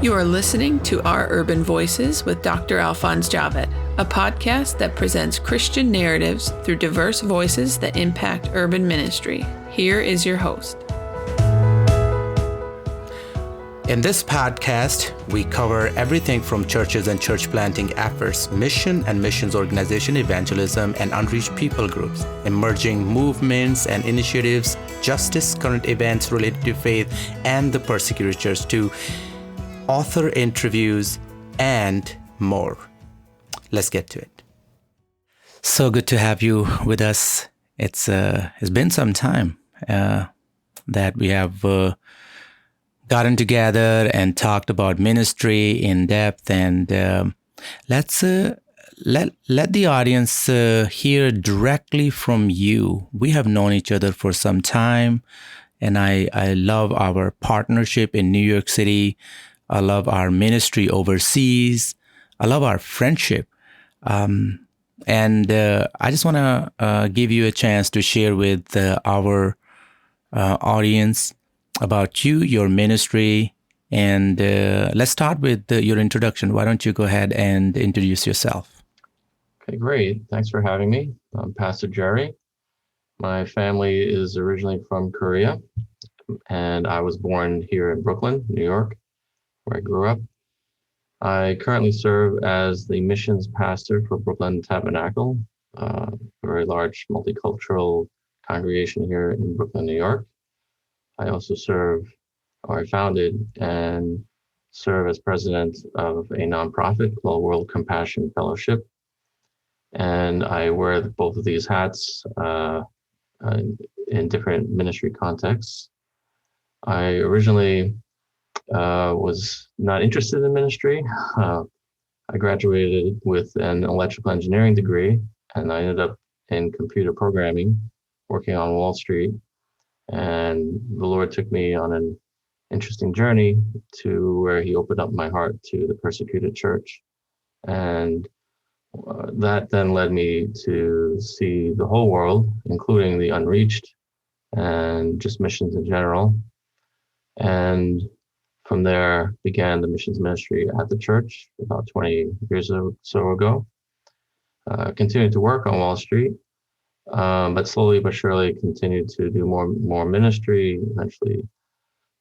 You are listening to Our Urban Voices with Dr. Alphonse Javed, a podcast that presents Christian narratives through diverse voices that impact urban ministry. Here is your host. In this podcast, we cover everything from churches and church planting efforts, mission and missions organization, evangelism, and unreached people groups, emerging movements and initiatives, justice, current events related to faith, and the persecuted church, to author interviews, and more. Let's get to it. So good to have you with us. It's been some time that we have gotten together and talked about ministry in depth, and let's let the audience hear directly from you. We have known each other for some time, and I love our partnership in New York City. I love our ministry overseas. I love our friendship. And I just want to give you a chance to share with our audience about you, your ministry, and let's start with your introduction. Why don't you go ahead and introduce yourself? Okay, great. Thanks for having me. I'm Pastor Jerry. My family is originally from Korea, and I was born here in Brooklyn, New York, where I grew up. I currently serve as the missions pastor for Brooklyn Tabernacle, a very large multicultural congregation here in Brooklyn, New York. I also I founded and serve as president of a nonprofit called World Compassion Fellowship. And I wear both of these hats in different ministry contexts. I originally was not interested in ministry. I graduated with an electrical engineering degree, and I ended up in computer programming, working on Wall Street. And the Lord took me on an interesting journey to where He opened up my heart to the persecuted church. And that then led me to see the whole world, including the unreached and just missions in general. And from there began the missions ministry at the church about 20 years or so ago. Continued to work on Wall Street, but slowly but surely continued to do more ministry. Eventually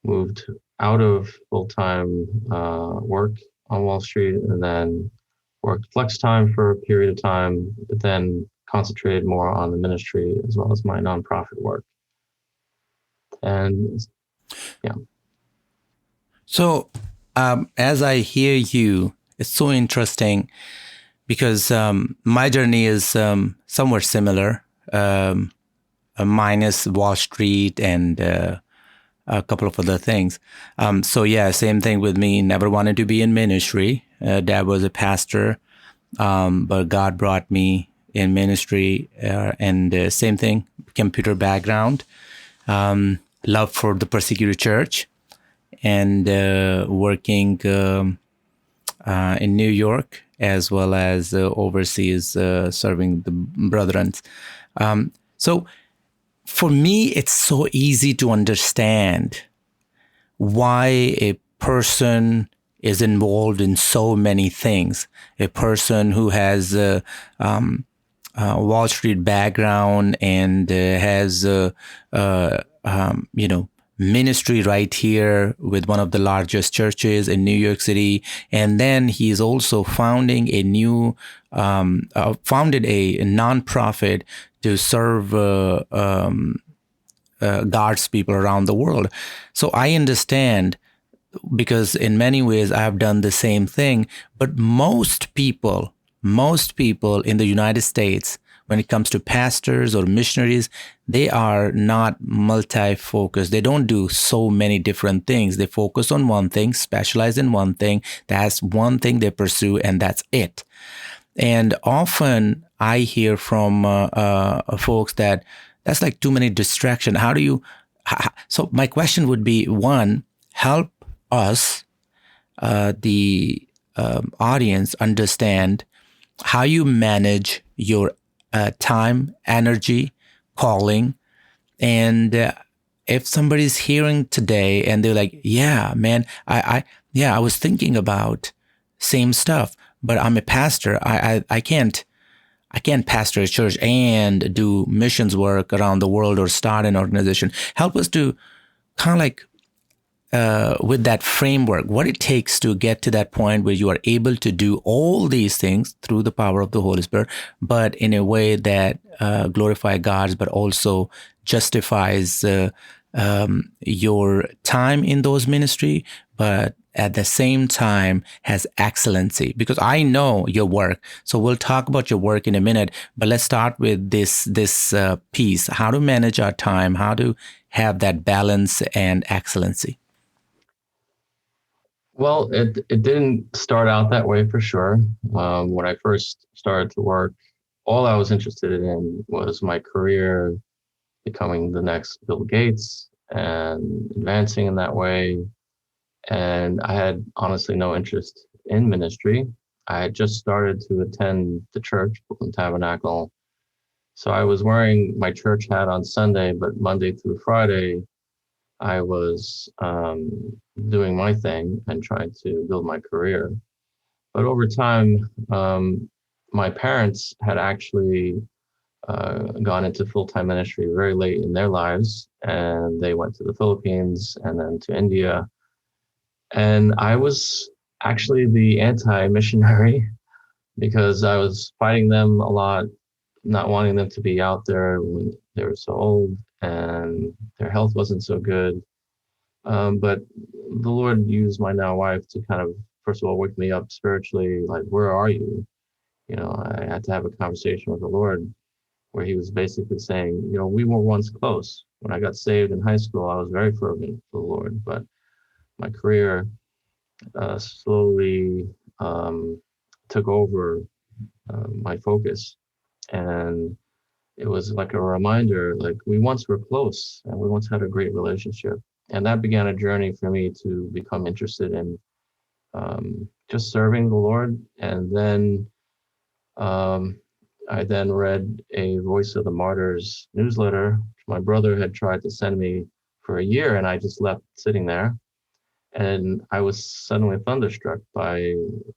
moved out of full-time work on Wall Street, and then worked flex time for a period of time, but then concentrated more on the ministry as well as my nonprofit work. And yeah. So, as I hear you, it's so interesting because my journey is somewhat similar, minus Wall Street and a couple of other things. So yeah, same thing with me. Never wanted to be in ministry. Dad was a pastor, but God brought me in ministry, and same thing, computer background, love for the persecuted church, and working in New York as well as overseas, serving the brethren. So for me, it's so easy to understand why a person is involved in so many things. A person who has a Wall Street background and has ministry right here with one of the largest churches in New York City, and then he's also founded a nonprofit to serve God's people around the world. So I understand, because in many ways I have done the same thing. But most people in the United States, when it comes to pastors or missionaries, they are not multi-focused. They don't do so many different things. They focus on one thing, specialize in one thing. That's one thing they pursue, and that's it. And often I hear from folks that that's like too many distractions. So my question would be, one, help us, the audience, understand how you manage your time, energy, calling. And if somebody's hearing today and they're like, yeah, man, Yeah, I was thinking about same stuff, but I'm a pastor. I can't pastor a church and do missions work around the world or start an organization. Help us to kind of like with that framework, what it takes to get to that point where you are able to do all these things through the power of the Holy Spirit, but in a way that glorify God, but also justifies your time in those ministry, but at the same time has excellency. Because I know your work, so we'll talk about your work in a minute. But let's start with this piece: how to manage our time, how to have that balance and excellency. Well, it didn't start out that way for sure. When I first started to work, all I was interested in was my career, becoming the next Bill Gates and advancing in that way. And I had honestly no interest in ministry. I had just started to attend the church, Brooklyn Tabernacle. So I was wearing my church hat on Sunday, but Monday through Friday, I was doing my thing and trying to build my career. But over time, my parents had actually gone into full-time ministry very late in their lives, and they went to the Philippines and then to India. And I was actually the anti-missionary because I was fighting them a lot, not wanting them to be out there when they were so old and their health wasn't so good. But the Lord used my now wife to kind of, first of all, wake me up spiritually, like, where are you? I had to have a conversation with the Lord where he was basically saying, we were once close. When I got saved in high school, I was very fervent for the Lord, but my career slowly took over my focus. And it was like a reminder, like, we once were close and we once had a great relationship. And that began a journey for me to become interested in just serving the Lord. And then I then read a Voice of the Martyrs newsletter, which my brother had tried to send me for a year, and I just left sitting there. And I was suddenly thunderstruck by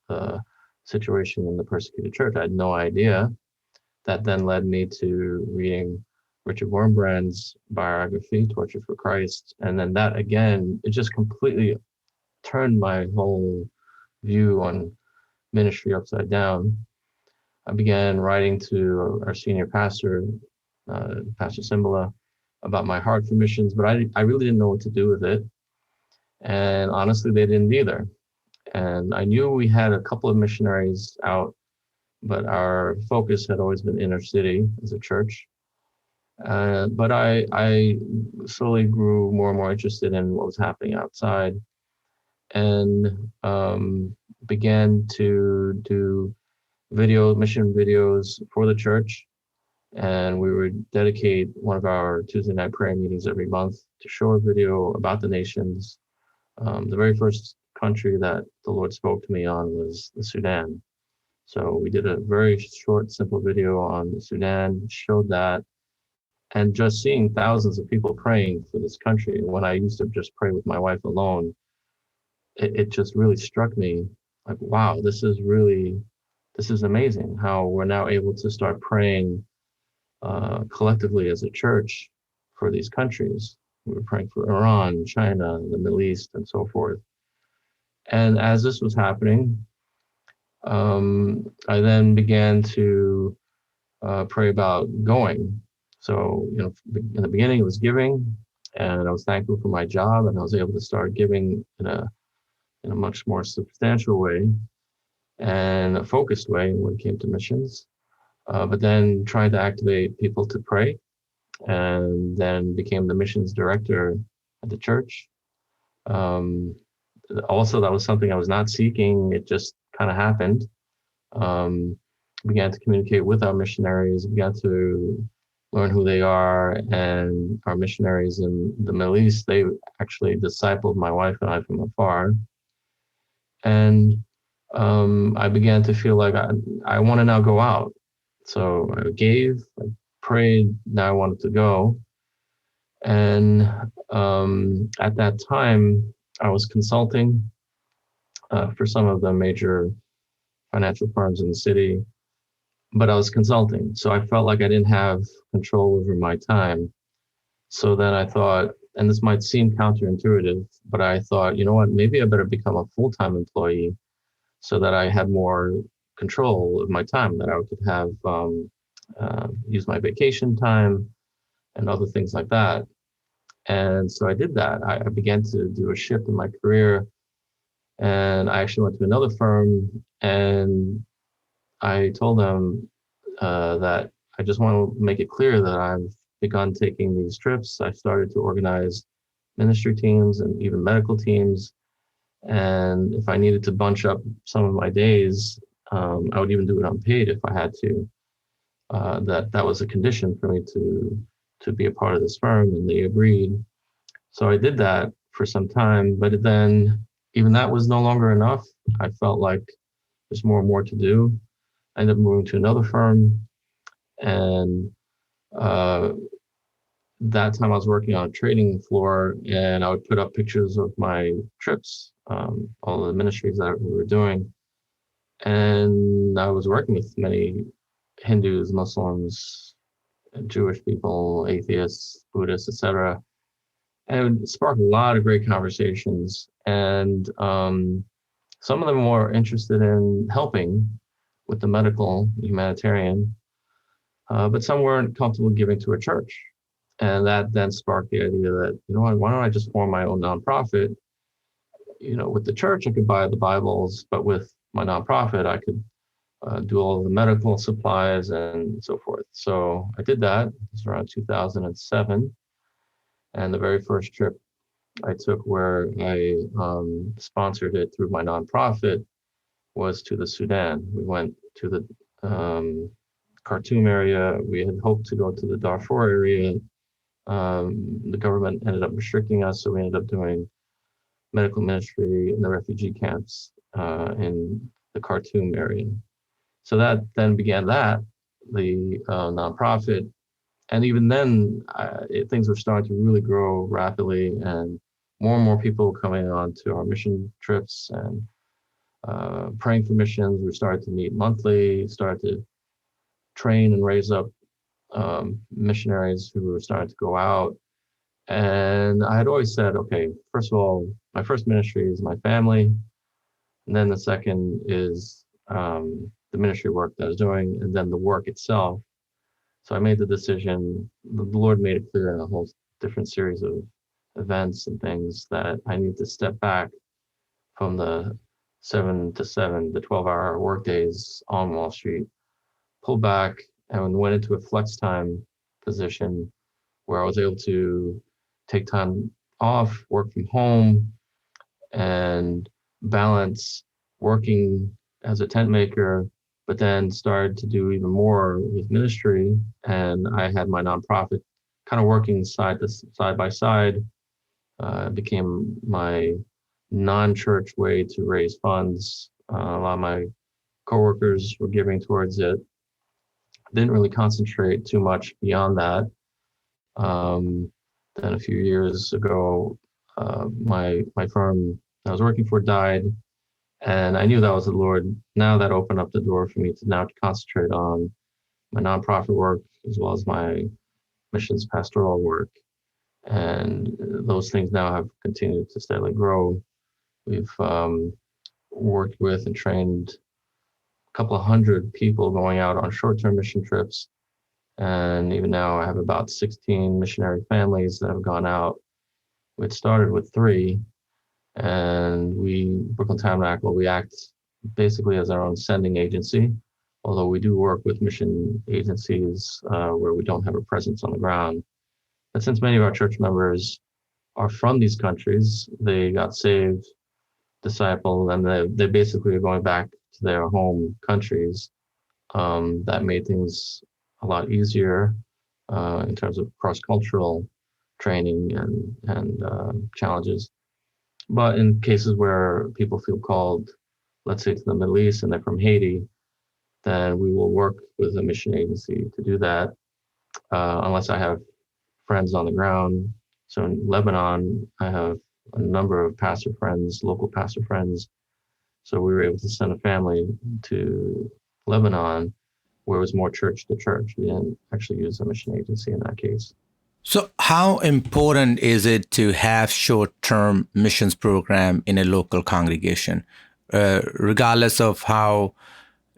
the situation in the persecuted church. I had no idea. That then led me to reading Richard Wurmbrand's biography, Torture for Christ. And then that again, it just completely turned my whole view on ministry upside down. I began writing to our senior pastor, Pastor Simbola, about my heart for missions, but I really didn't know what to do with it. And honestly, they didn't either. And I knew we had a couple of missionaries out, but our focus had always been inner city as a church. But I slowly grew more and more interested in what was happening outside, and began to do mission videos for the church. And we would dedicate one of our Tuesday night prayer meetings every month to show a video about the nations. The very first country that the Lord spoke to me on was the Sudan. So we did a very short, simple video on the Sudan, showed that, and just seeing thousands of people praying for this country. When I used to just pray with my wife alone, it just really struck me like, wow, this is amazing how we're now able to start praying collectively as a church for these countries. We were praying for Iran, China, the Middle East, and so forth. And as this was happening, I then began to pray about going. So, in the beginning, it was giving, and I was thankful for my job, and I was able to start giving in a much more substantial way and a focused way when it came to missions. But then trying to activate people to pray, and then became the missions director at the church. Also, that was something I was not seeking. It just kind of happened. Began to communicate with our missionaries, began to learn who they are, and our missionaries in the Middle East, they actually discipled my wife and I from afar. And I began to feel like I want to now go out. So I gave, I prayed, now I wanted to go. And at that time, I was consulting for some of the major financial firms in the city, but I was consulting. So I felt like I didn't have control over my time. So then I thought, and this might seem counterintuitive, but I thought, you know what, maybe I better become a full-time employee so that I had more control of my time, that I could have use my vacation time and other things like that. And so I did that. I began to do a shift in my career, and I actually went to another firm, and I told them that I just want to make it clear that I've begun taking these trips. I started to organize ministry teams and even medical teams. And if I needed to bunch up some of my days, I would even do it unpaid if I had to. That was a condition for me to be a part of this firm, and they agreed. So I did that for some time, but then even that was no longer enough. I felt like there's more and more to do. I ended up moving to another firm, and uh, that time I was working on a trading floor, and I would put up pictures of my trips, all the ministries that we were doing. And I was working with many Hindus, Muslims, Jewish people, atheists, Buddhists, etc. And it would spark a lot of great conversations. And some of them were interested in helping with the medical, humanitarian, but some weren't comfortable giving to a church. And that then sparked the idea that, you know what, why don't I just form my own nonprofit? You know, with the church, I could buy the Bibles, but with my nonprofit, I could do all the medical supplies and so forth. So I did that. It was around 2007. And the very first trip I took, where I sponsored it through my nonprofit, was to the Sudan. We went to the Khartoum area. We had hoped to go to the Darfur area. The government ended up restricting us, so we ended up doing medical ministry in the refugee camps in the Khartoum area. So that then began the nonprofit. And even then, things were starting to really grow rapidly, and more people coming on to our mission trips and praying for missions. We started to meet monthly, started to train and raise up missionaries who were starting to go out. And I had always said, okay, first of all, my first ministry is my family. And then the second is the ministry work that I was doing, and then the work itself. So I made the decision, the Lord made it clear in a whole different series of events and things that I need to step back from the 7 to 7, the 12-hour work days on Wall Street, pull back, and went into a flex time position where I was able to take time off, work from home, and balance working as a tent maker, but then started to do even more with ministry. And I had my nonprofit kind of working side by side. It became my non-church way to raise funds. A lot of my coworkers were giving towards it. Didn't really concentrate too much beyond that. Then a few years ago, my firm I was working for died, and I knew that was the Lord. Now that opened up the door for me to now concentrate on my nonprofit work as well as my missions pastoral work. And those things now have continued to steadily grow. We've worked with and trained a couple of hundred people going out on short-term mission trips. And even now I have about 16 missionary families that have gone out. It started with 3, and Brooklyn Tabernacle, we act basically as our own sending agency, although we do work with mission agencies where we don't have a presence on the ground. But since many of our church members are from these countries, they got saved, discipled, and they basically are going back to their home countries. That made things a lot easier in terms of cross-cultural training and challenges. But in cases where people feel called, let's say to the Middle East, and they're from Haiti, then we will work with a mission agency to do that, unless I have friends on the ground. So in Lebanon, I have a number of pastor friends, local pastor friends, So we were able to send a family to Lebanon where it was more church to church. We didn't actually use a mission agency in that case. So how important is it to have short-term missions program in a local congregation, regardless of how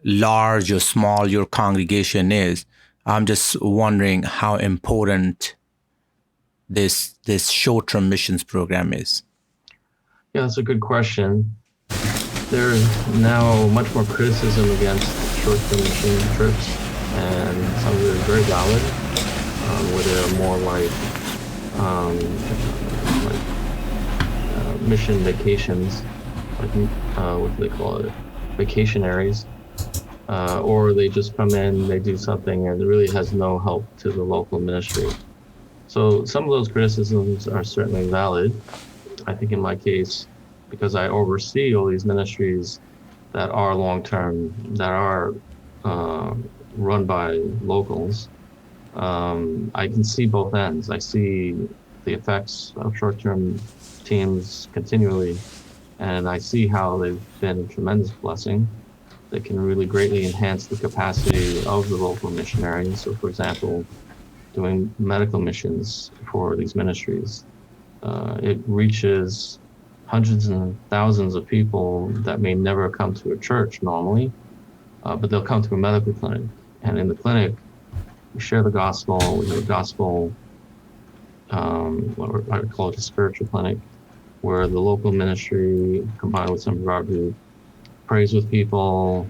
large or small your congregation is? I'm just wondering how important this short-term missions program is. Yeah, that's a good question. There's now much more criticism against short-term mission trips, and some of it is very valid, where they're more like mission vacations, like what do they call it, vacationaries, or they just come in, they do something, and it really has no help to the local ministry. So some of those criticisms are certainly valid. I think in my case, because I oversee all these ministries that are long-term, that are run by locals, I can see both ends. I see the effects of short-term teams continually, and I see how they've been a tremendous blessing. They can really greatly enhance the capacity of the local missionaries. So, for example, doing medical missions for these ministries, it reaches hundreds and thousands of people that may never come to a church normally, but they'll come to a medical clinic. And in the clinic, we share the gospel. We have a gospel, what I call it a spiritual clinic, where the local ministry, combined with some of our group, prays with people,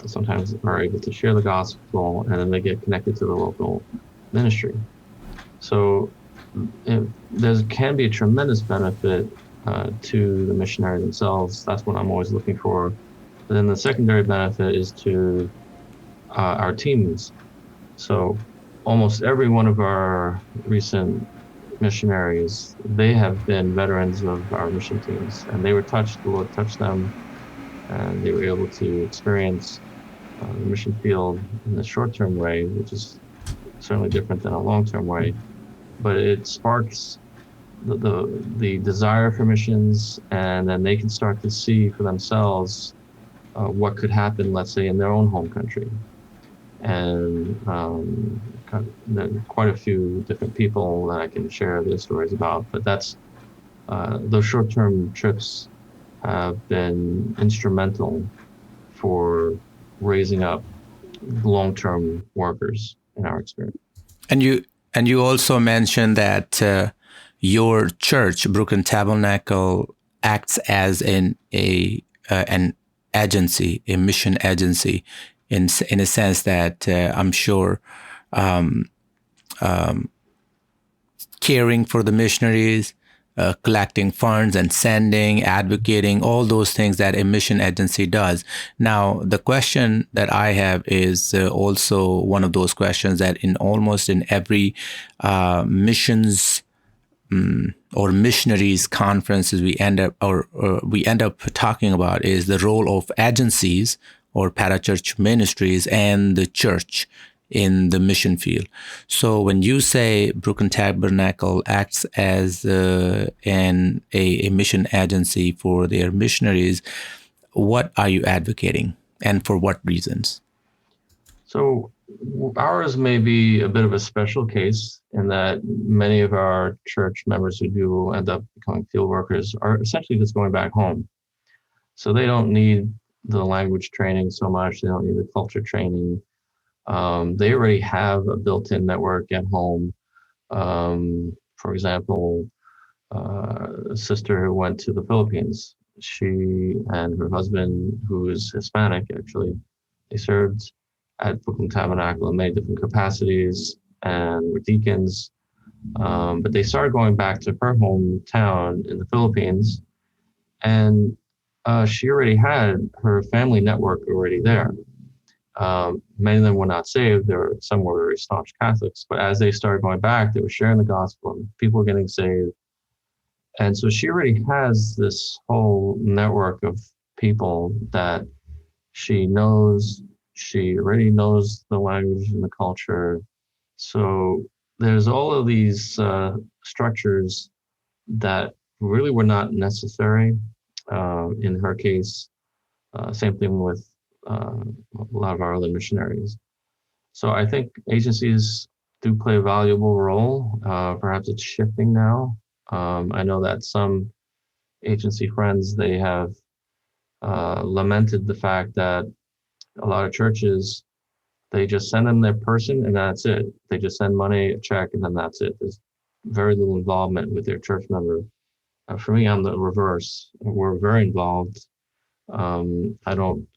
sometimes are able to share the gospel, and then they get connected to the local ministry. So there can be a tremendous benefit to the missionary themselves. That's what I'm always looking for. But then the secondary benefit is to our teams. So almost every one of our recent missionaries, they have been veterans of our mission teams, and they were touched, the Lord touched them, and they were able to experience the mission field in a short-term way, which is certainly different than a long-term way, but it sparks the desire for missions, and then they can start to see for themselves what could happen, let's say, in their own home country. And there are quite a few different people that I can share their stories about, but that's those short-term trips have been instrumental for raising up long-term workers in our experience. And you also mentioned that your church, Brooklyn Tabernacle, acts as an agency, a mission agency, in a sense that I'm sure caring for the missionaries, collecting funds and sending, advocating, all those things that a mission agency does. Now, the question that I have is also one of those questions that almost in every missions or missionaries conferences we end up talking about is the role of agencies or parachurch ministries and the church in the mission field. So when you say Brooklyn Tabernacle acts as a mission agency for their missionaries, what are you advocating and for what reasons? So ours may be a bit of a special case in that many of our church members who do end up becoming field workers are essentially just going back home. So they don't need the language training so much. They don't need the culture training. They already have a built-in network at home. For example, a sister who went to the Philippines, she and her husband, who is Hispanic actually, they served at Brooklyn Tabernacle in many different capacities and were deacons. But they started going back to her hometown in the Philippines, and she already had her family network already there. Many of them were not saved. Some were very staunch Catholics, but as they started going back, they were sharing the gospel and people were getting saved. And so she already has this whole network of people that she knows. She already knows the language and the culture. So there's all of these structures that really were not necessary In her case, same thing with a lot of our other missionaries. So I think agencies do play a valuable role. Perhaps it's shifting now. I know that some agency friends, they have lamented the fact that a lot of churches, they just send them their person and that's it. They just send money, a check, and then that's it. There's very little involvement with their church member. For me, I'm the reverse. We're very involved. I don't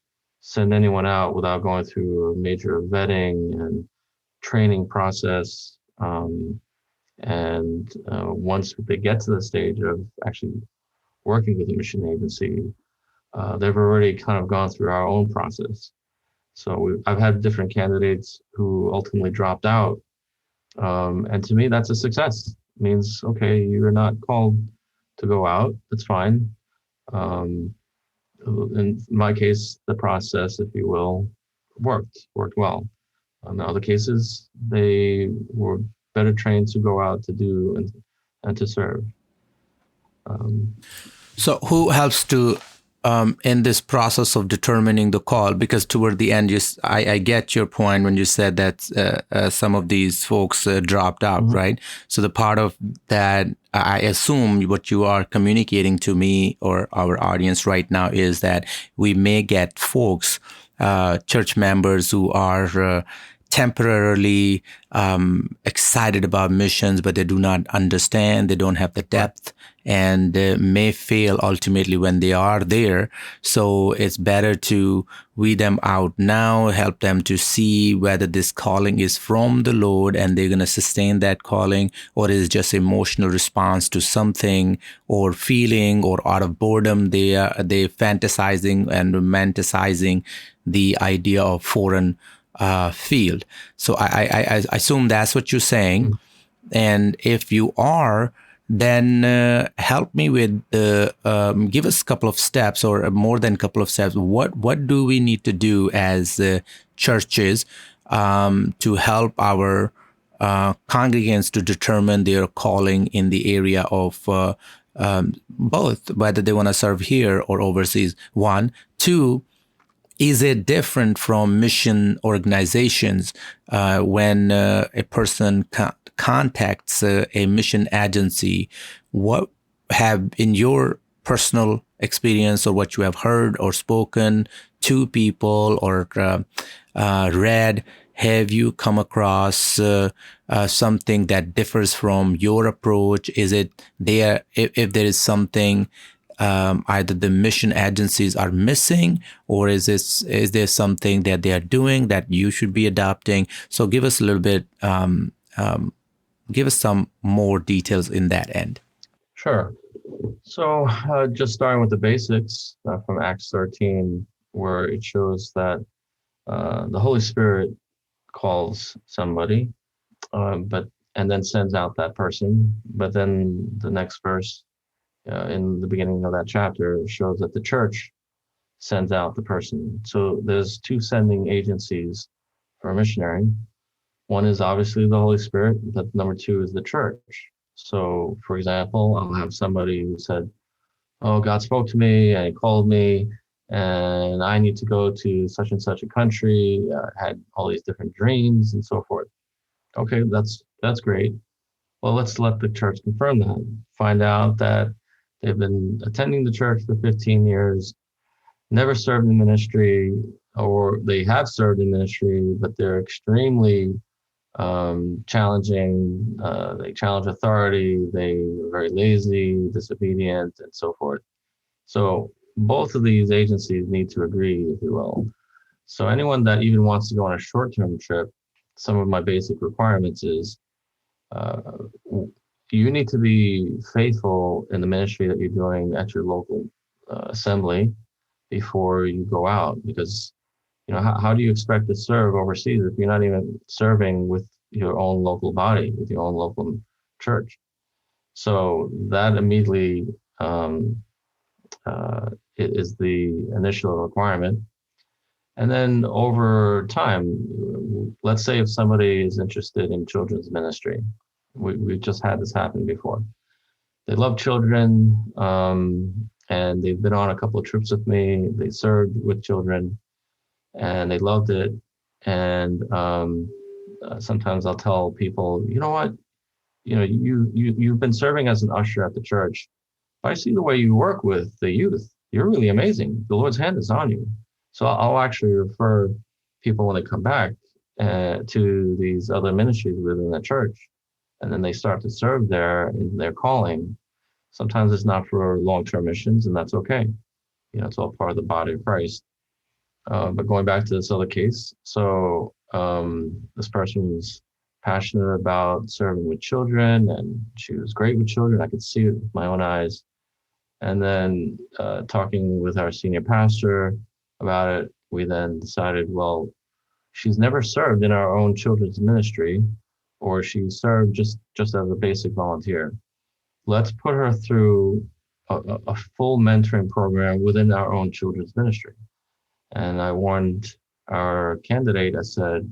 send anyone out without going through a major vetting and training process. And once they get to the stage of actually working with a mission agency, they've already kind of gone through our own process. So I've had different candidates who ultimately dropped out. And to me, that's a success. It means, okay, you're not called to go out. That's fine. In my case, the process, if you will, worked well. In other cases, they were better trained to go out to do and to serve. So who helps to in this process of determining the call? Because toward the end, I get your point when you said that some of these folks dropped out, mm-hmm. right? So the part of that, I assume what you are communicating to me or our audience right now is that we may get folks, church members who are temporarily excited about missions, but they do not understand, they don't have the depth, and may fail ultimately when they are there. So it's better to weed them out now, help them to see whether this calling is from the Lord and they're going to sustain that calling, or is just emotional response to something or feeling, or out of boredom they fantasizing and romanticizing the idea of foreign field. So I assume that's what you're saying. And if you are, then help me with give us a couple of steps, or more than a couple of steps. What do we need to do as churches to help our congregants to determine their calling in the area of both, whether they want to serve here or overseas? One. Two, is it different from mission organizations when a person contacts a mission agency? What have, in your personal experience, or what you have heard or spoken to people or read, have you come across something that differs from your approach? Is it there, if there is something either the mission agencies are missing, or is there something that they are doing that you should be adopting? So give us a little bit, give us some more details in that end. Sure. So just starting with the basics from Acts 13, where it shows that the Holy Spirit calls somebody, and then sends out that person. But then the next verse, in the beginning of that chapter, shows that the church sends out the person. So there's two sending agencies for a missionary. One is obviously the Holy Spirit, but number two is the church. So, for example, I'll have somebody who said, oh, God spoke to me and he called me and I need to go to such and such a country, had all these different dreams and so forth. Okay, that's great. Well, let's let the church confirm that. Find out that they've been attending the church for 15 years, never served in ministry, or they have served in ministry, but they're extremely challenging. They challenge authority. They're very lazy, disobedient, and so forth. So both of these agencies need to agree, if you will. So anyone that even wants to go on a short-term trip, some of my basic requirements is you need to be faithful in the ministry that you're doing at your local assembly before you go out, because how do you expect to serve overseas if you're not even serving with your own local body, with your own local church? So that immediately is the initial requirement. And then over time, let's say if somebody is interested in children's ministry, we've just had this happen before. They love children, and they've been on a couple of trips with me. They served with children, and they loved it. And sometimes I'll tell people, you know what, you've been serving as an usher at the church. But I see the way you work with the youth. You're really amazing. The Lord's hand is on you. So I'll actually refer people when they come back to these other ministries within the church, and then they start to serve there in their calling. Sometimes it's not for long-term missions, and that's okay. It's all part of the body of Christ. But going back to this other case, so this person was passionate about serving with children, and she was great with children. I could see it with my own eyes. And then talking with our senior pastor about it, we then decided, well, she's never served in our own children's ministry, or she served just as a basic volunteer. Let's put her through a full mentoring program within our own children's ministry. And I warned our candidate, I said,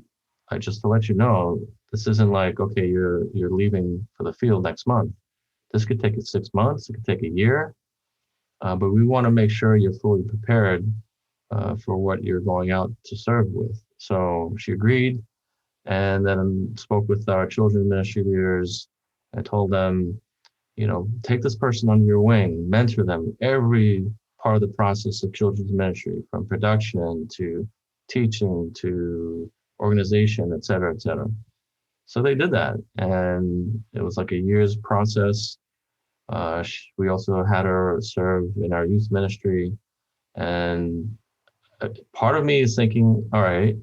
just to let you know, this isn't like, okay, you're leaving for the field next month. This could take 6 months, it could take a year, but we want to make sure you're fully prepared for what you're going out to serve with. So she agreed, and then spoke with our children's ministry leaders. I told them, take this person under your wing, mentor them every part of the process of children's ministry, from production to teaching to organization, et cetera, et cetera. So they did that, and it was like a year's process. We also had her serve in our youth ministry, and part of me is thinking, all right,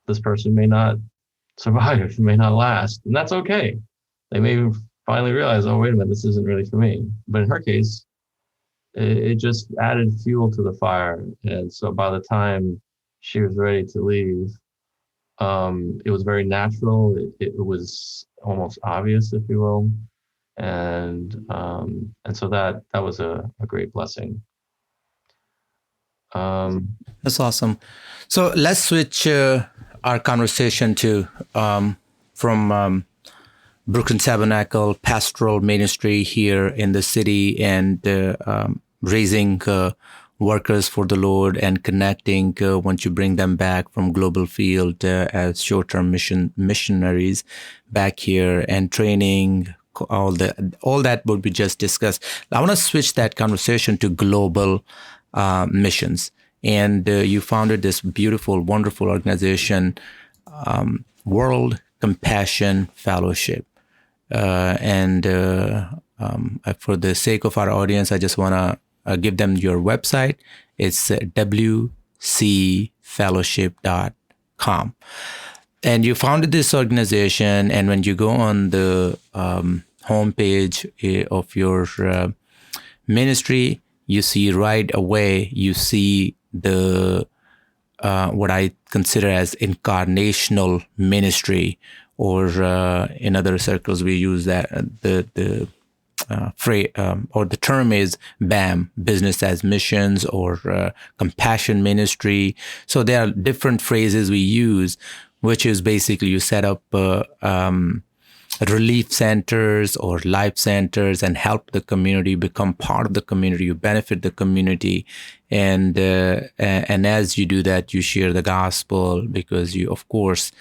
this person may not survive, may not last, and that's okay. They may finally realize, oh, wait a minute, this isn't really for me. But in her case, it just added fuel to the fire. And so by the time she was ready to leave, it was very natural. It was almost obvious, if you will. And so that was a great blessing. That's awesome. So let's switch our conversation to from Brooklyn Tabernacle pastoral ministry here in the city, and raising workers for the Lord and connecting once you bring them back from global field as short-term missionaries back here, and training, all that would be just discussed. I want to switch that conversation to global missions. And you founded this beautiful, wonderful organization, World Compassion Fellowship. And for the sake of our audience, I just want to give them your website. It's wcfellowship.com. And you founded this organization, and when you go on the homepage of your ministry, you see right away, you see the what I consider as incarnational ministry, or in other circles we use that the phrase or the term is BAM, business as missions, or compassion ministry. So there are different phrases we use, which is basically you set up relief centers or life centers and help the community become part of the community. You benefit the community, and as you do that, you share the gospel, because you, of course,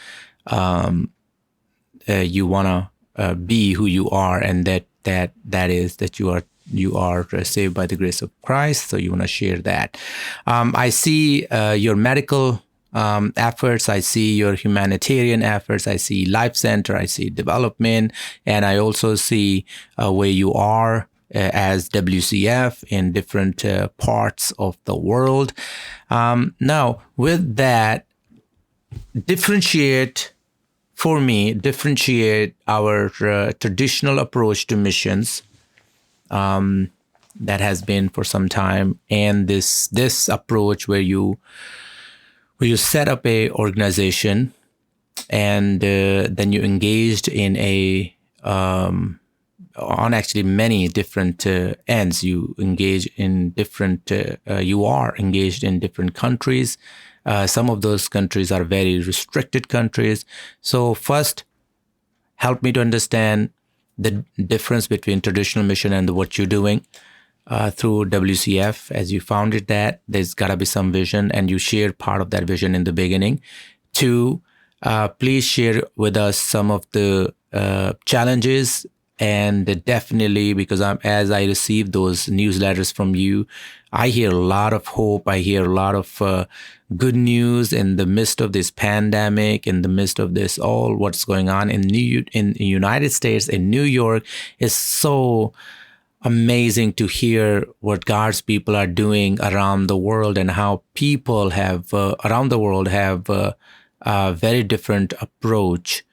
you want to be who you are, and that is that you are saved by the grace of Christ. So you want to share that. I see your medical efforts, I see your humanitarian efforts, I see Life Center, I see development, and I also see where you are as WCF in different parts of the world. Now, with that, differentiate our traditional approach to missions that has been for some time, and this approach where you set up a organization, and then you engaged in on actually many different ends. You engage in different. You are engaged in different countries. Some of those countries are very restricted countries. So first, help me to understand the difference between traditional mission and what you're doing. through WCF as you founded that. There's got to be some vision, and you shared part of that vision in the beginning. Two, please share with us some of the challenges, and definitely, because as I receive those newsletters from you, I hear a lot of hope. I hear a lot of good news in the midst of this pandemic, in the midst of this all what's going on in the United States, in New York. Is so amazing to hear what God's people are doing around the world, and how people have around the world have a very different approach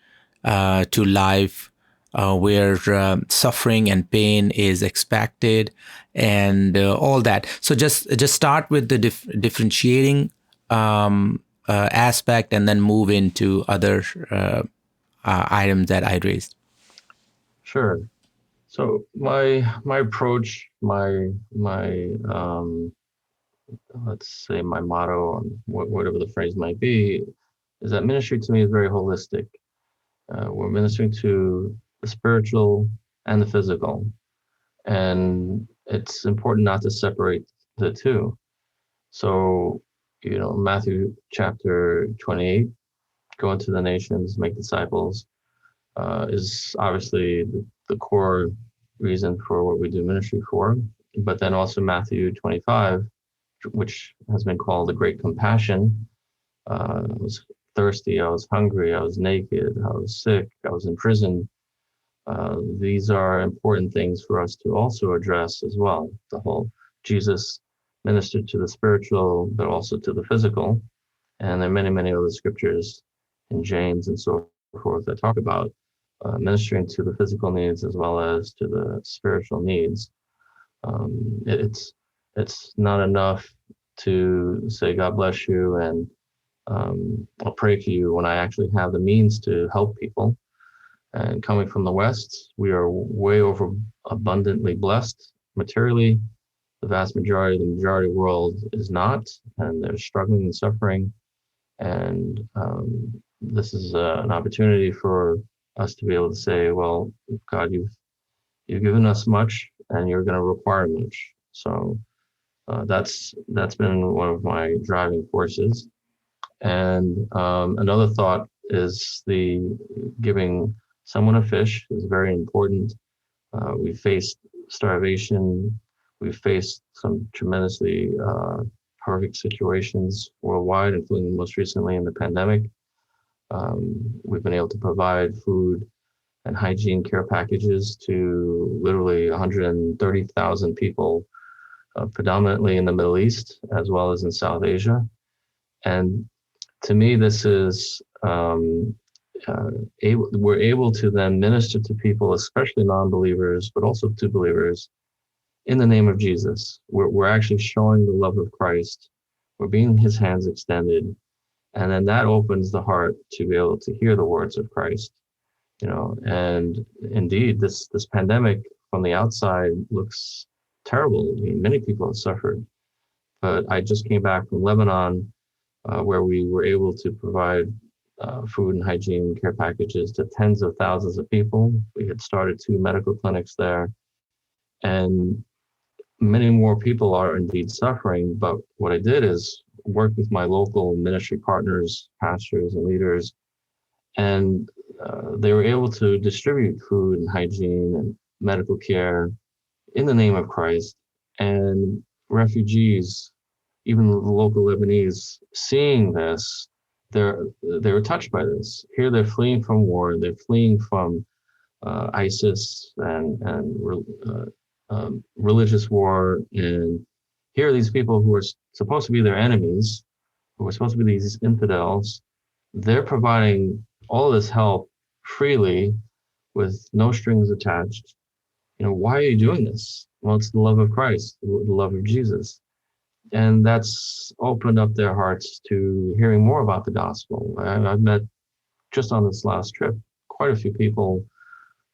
to life, where suffering and pain is expected, and all that. So just start with the differentiating aspect, and then move into other items that I raised. Sure. So my approach, my let's say my motto, or whatever the phrase might be, is that ministry to me is very holistic. We're ministering to the spiritual and the physical, and it's important not to separate the two. So, Matthew chapter 28, go into the nations, make disciples, is obviously the core reason for what we do ministry for. But then also Matthew 25, which has been called the Great Compassion. I was thirsty, I was hungry, I was naked, I was sick, I was in prison. These are important things for us to also address as well. The whole Jesus ministered to the spiritual, but also to the physical. And there are many, many other scriptures in James and so forth that talk about ministering to the physical needs as well as to the spiritual needs. It's not enough to say, God bless you, and I'll pray for you when I actually have the means to help people. And coming from the West, we are way over abundantly blessed materially. The vast majority of the world is not, and they're struggling and suffering. And this is an opportunity for us to be able to say, well, God, you've given us much, and you're going to require much. So that's been one of my driving forces. And another thought is the giving someone a fish is very important. We faced starvation. We faced some tremendously horrific situations worldwide, including most recently in the pandemic. We've been able to provide food and hygiene care packages to literally 130,000 people, predominantly in the Middle East, as well as in South Asia. And to me, this is we're able to then minister to people, especially non-believers, but also to believers, in the name of Jesus. We're actually showing the love of Christ. We're being his hands extended. And then that opens the heart to be able to hear the words of Christ. And indeed, this pandemic from the outside looks terrible. I mean, many people have suffered. But I just came back from Lebanon, where we were able to provide food and hygiene care packages to tens of thousands of people. We had started 2 medical clinics there, and many more people are indeed suffering. But what I did is work with my local ministry partners, pastors and leaders, and they were able to distribute food and hygiene and medical care in the name of Christ. And refugees, even the local Lebanese, seeing this, they were touched by this. Here they're fleeing from war, they're fleeing from ISIS and religious war, and here are these people who are supposed to be their enemies, who are supposed to be these infidels. They're providing all of this help freely with no strings attached. Why are you doing this? Well, it's the love of Christ, the love of Jesus. And that's opened up their hearts to hearing more about the gospel. I've met, just on this last trip, quite a few people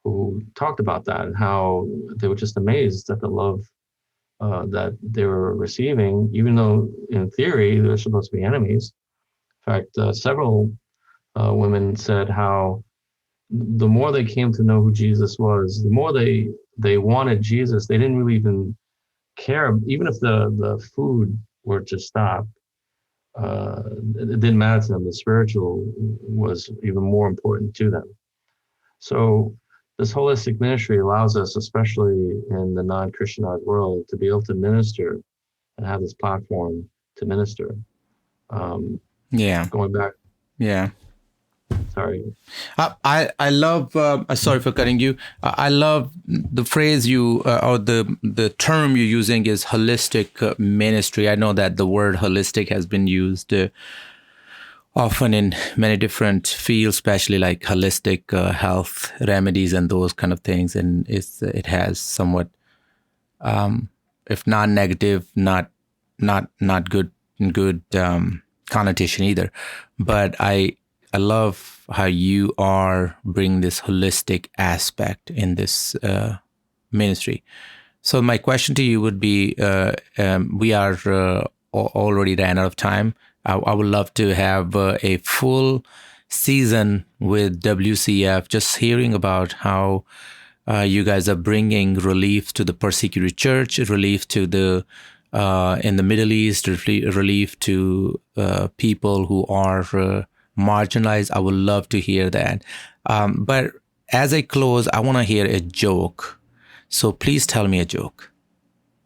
who talked about that and how they were just amazed at the love that they were receiving, even though in theory they're supposed to be enemies. In fact, several women said how the more they came to know who Jesus was, the more they wanted Jesus. They didn't really even care, even if the food were to stop, it didn't matter to them. The spiritual was even more important to them. So this holistic ministry allows us, especially in the non-Christianized world, to be able to minister and have this platform to minister. Yeah. Going back. Yeah. Sorry. I love. Sorry for cutting you. I love the phrase you or the term you're using is holistic ministry. I know that the word holistic has been used often in many different fields, especially like holistic health remedies and those kind of things, and it has somewhat, if not negative, not good connotation either. But I love how you are bringing this holistic aspect in this ministry. So my question to you would be, we are already ran out of time. I would love to have a full season with WCF, just hearing about how you guys are bringing relief to the persecuted church, relief to the in the Middle East, relief to people who are marginalized. I would love to hear that. But as I close, I want to hear a joke. So please tell me a joke.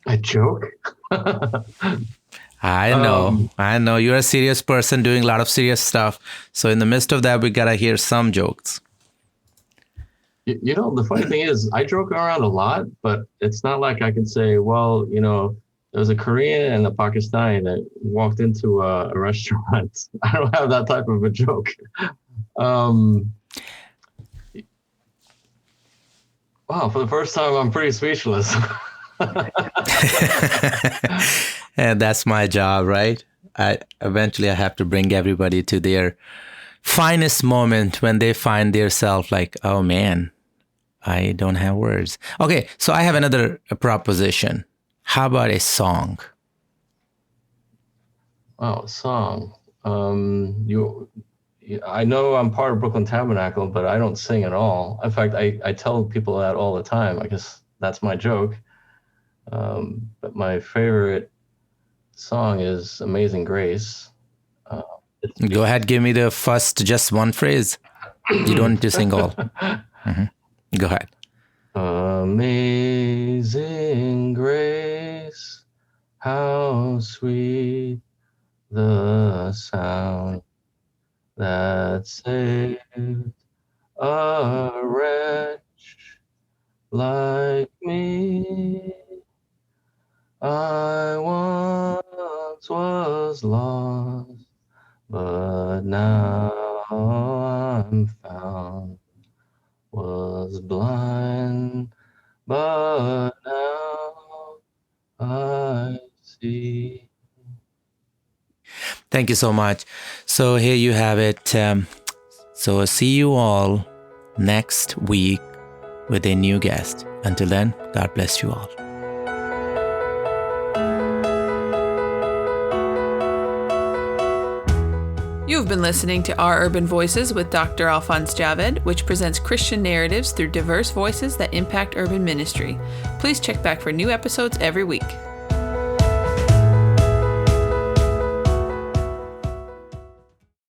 A joke? I know. You're a serious person doing a lot of serious stuff. So in the midst of that, we got to hear some jokes. You know, the funny thing is, I joke around a lot, but it's not like I can say, well, you know, there was a Korean and a Pakistani that walked into a restaurant. I don't have that type of a joke. Wow, for the first time, I'm pretty speechless. And that's my job, right? Eventually I have to bring everybody to their finest moment when they find themselves like, oh man, I don't have words. Okay, so I have another proposition. How about a song? Oh, a song. I know I'm part of Brooklyn Tabernacle, but I don't sing at all. In fact, I tell people that all the time. I guess that's my joke. But my favorite song is Amazing Grace. Go ahead, give me the first, just one phrase. You don't need to sing all. Mm-hmm. Go ahead. Amazing grace, how sweet the sound that saved a wretch like me. I once was lost, but now I'm found. Was blind, but now I see. Thank you so much. So here you have it. So see you all next week with a new guest. Until then, God bless you all. You've been listening to Our Urban Voices with Dr. Alphonse Javed, which presents Christian narratives through diverse voices that impact urban ministry. Please check back for new episodes every week.